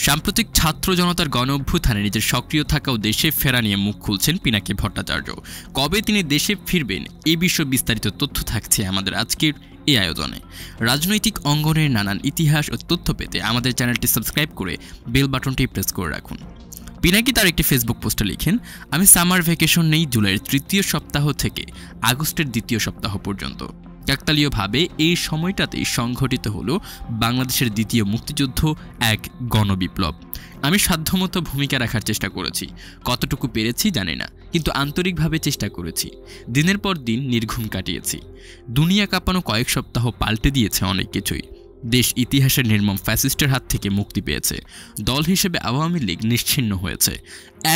সাম্প্রতিক ছাত্র জনতার গণ অভ্যুত্থানে নিজের সক্রিয় থাকা ও দেশে ফেরা নিয়ে মুখ খুলছেন পিনাকি ভট্টাচার্য। কবে তিনি দেশে ফিরবেন এই বিষয়ে বিস্তারিত তথ্য থাকছে আমাদের আজকের এই আয়োজনে। রাজনৈতিক অঙ্গনের নানান ইতিহাস ও তথ্য পেতে আমাদের চ্যানেলটি সাবস্ক্রাইব করে বেল বাটনটি প্রেস করে রাখুন। পিনাকি তার একটি ফেসবুক পোস্টে লিখেন, আমি সামার ভ্যাকেশন নেই জুলাইয়ের ৩য় সপ্তাহ থেকে আগস্টের ২য় সপ্তাহ পর্যন্ত। কাকতালীয়ভাবে এই সময়টাতেই সংঘটিত হলো বাংলাদেশের দ্বিতীয় মুক্তিযুদ্ধ, এক গণবিপ্লব। আমি সাধ্যমতো ভূমিকা রাখার চেষ্টা করেছি, কতটুকু পেরেছি জানি না, কিন্তু আন্তরিকভাবে চেষ্টা করেছি। দিনের পর দিন নির্ঘুম কাটিয়েছি। দুনিয়া কাঁপানো কয়েক সপ্তাহ পাল্টে দিয়েছে অনেক কিছুই। দেশ ইতিহাসের নির্মম ফ্যাসিস্টের হাত থেকে মুক্তি পেয়েছে। দল হিসেবে আওয়ামী লীগ নিশ্চিহ্ন হয়েছে।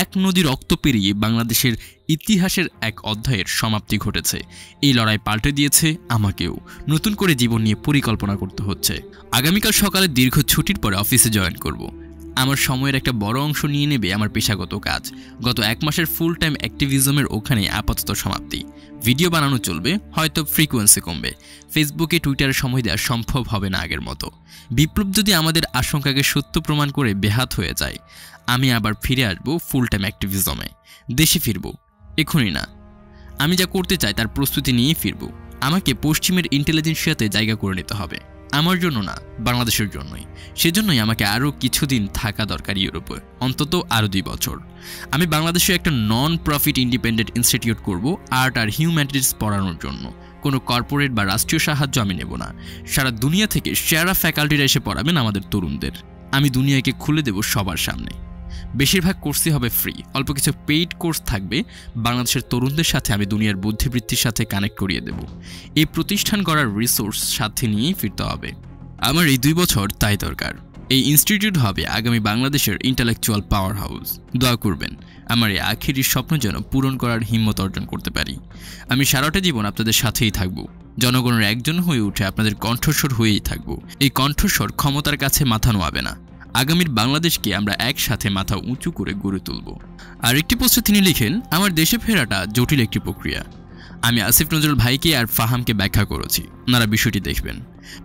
এক নদী রক্ত পেরিয়ে বাংলাদেশের ইতিহাসের এক অধ্যায়ের সমাপ্তি ঘটেছে। এই লড়াই পাল্টে দিয়েছে আমাকেও। নতুন করে জীবন নিয়ে পরিকল্পনা করতে হচ্ছে। আগামীকাল সকালে দীর্ঘ ছুটির পরে অফিসে জয়েন করব। আমার সময়ের একটা বড় অংশ নিয়ে নেবে আমার পেশাগত কাজ। গত ১ মাসের ফুল টাইম অ্যাক্টিভিজমের ওখানে আপাতত সমাপ্তি। ভিডিও বানানো চলবে, হয়তো ফ্রিকোয়েন্সি কমবে। ফেসবুকে টুইটারে সময় দেওয়া সম্ভব হবে না আগের মতো। বিপ্লব যদি আমাদের আশঙ্কাকে সত্য প্রমাণ করে বেহাত হয়ে যায়, আমি আবার ফিরে আসব ফুল টাইম অ্যাক্টিভিজমে। দেশে ফিরব, এখনই না। আমি যা করতে চাই তার প্রস্তুতি নিয়েই ফিরব। আমাকে পশ্চিমের ইন্টেলিজেন্সিয়াতে জায়গা করে নিতে হবে। আমার জন্য না, বাংলাদেশের জন্যই। সেজন্যই আমাকে আরও কিছুদিন থাকা দরকার ইউরোপে, অন্তত আরও ২ বছর। আমি বাংলাদেশে একটা নন প্রফিট ইন্ডিপেন্ডেন্ট ইনস্টিটিউট করব আর্ট আর হিউম্যানিটিস পড়ানোর জন্য। কোনো কর্পোরেট বা রাষ্ট্রীয় সাহায্য আমি নেব না। সারা দুনিয়া থেকে সেরা ফ্যাকাল্টিরা এসে পড়াবেন আমাদের তরুণদের। আমি দুনিয়াকে খুলে দেব সবার সামনে। বেশিরভাগ কোর্সই হবে ফ্রি, অল্প কিছু পেইড কোর্স থাকবে। বাংলাদেশের তরুণদের সাথে আমি দুনিয়ার বুদ্ধিবৃত্তির সাথে কানেক্ট করিয়ে দেব। এই প্রতিষ্ঠান গড়ার রিসোর্স সাথে নিয়েই ফিরতে হবে। আমার এই ২ বছর তাই দরকার। এই ইনস্টিটিউট হবে আগামী বাংলাদেশের ইন্টেলেকচুয়াল পাওয়ার হাউস। দোয়া করবেন আমার এই আখেরি স্বপ্ন যেন পূরণ করার হিম্মত অর্জন করতে পারি। আমি সারাটা জীবন আপনাদের সাথেই থাকব। জনগণের একজন হয়ে উঠে আপনাদের কণ্ঠস্বর হয়েই থাকব। এই কণ্ঠস্বর ক্ষমতার কাছে মাথা নোয়াবে না। আগামীর বাংলাদেশকে আমরা একসাথে মাথা উঁচু করে গড়ে তুলব। আর একটি পোস্টে তিনি লিখেন, আমার দেশে ফেরাটা জটিল একটি প্রক্রিয়া। আমি আসিফ নজরুল ভাইকে আর ফাহামকে ব্যাখ্যা করেছি, ওনারা বিষয়টি দেখবেন।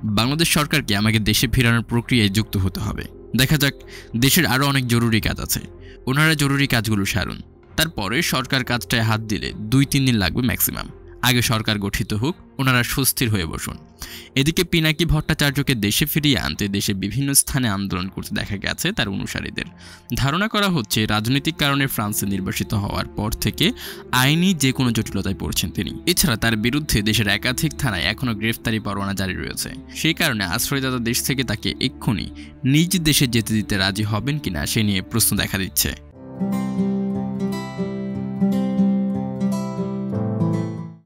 বাংলাদেশ সরকারকে আমাকে দেশে ফেরানোর প্রক্রিয়ায় যুক্ত হতে হবে। দেখা যাক, দেশের আরও অনেক জরুরি কাজ আছে। ওনারা জরুরি কাজগুলো সারুন, তারপরে সরকার কাজটায় হাত দিলে ২-৩ দিন লাগবে ম্যাক্সিমাম। আগে সরকার গঠিত হোক, ওনারা সুস্থির হয়ে বসুন। এদিকে পিনাকি ভট্টাচার্যকে দেশে ফিরিয়ে আনতে দেশে বিভিন্ন স্থানে আন্দোলন করতে দেখা গেছে তার অনুসারীদের। ধারণা করা হচ্ছে রাজনৈতিক কারণে ফ্রান্সে নির্বাসিত হওয়ার পর থেকে আইনি যে কোনো জটিলতায় পড়ছেন তিনি। এছাড়া তার বিরুদ্ধে দেশের একাধিক থানায় এখনও গ্রেফতারি পরোয়ানা জারি রয়েছে। সেই কারণে আশ্রয়দাতা দেশ থেকে তাকে এক্ষুনি নিজ দেশে যেতে দিতে রাজি হবেন কিনা সে নিয়ে প্রশ্ন দেখা দিচ্ছে।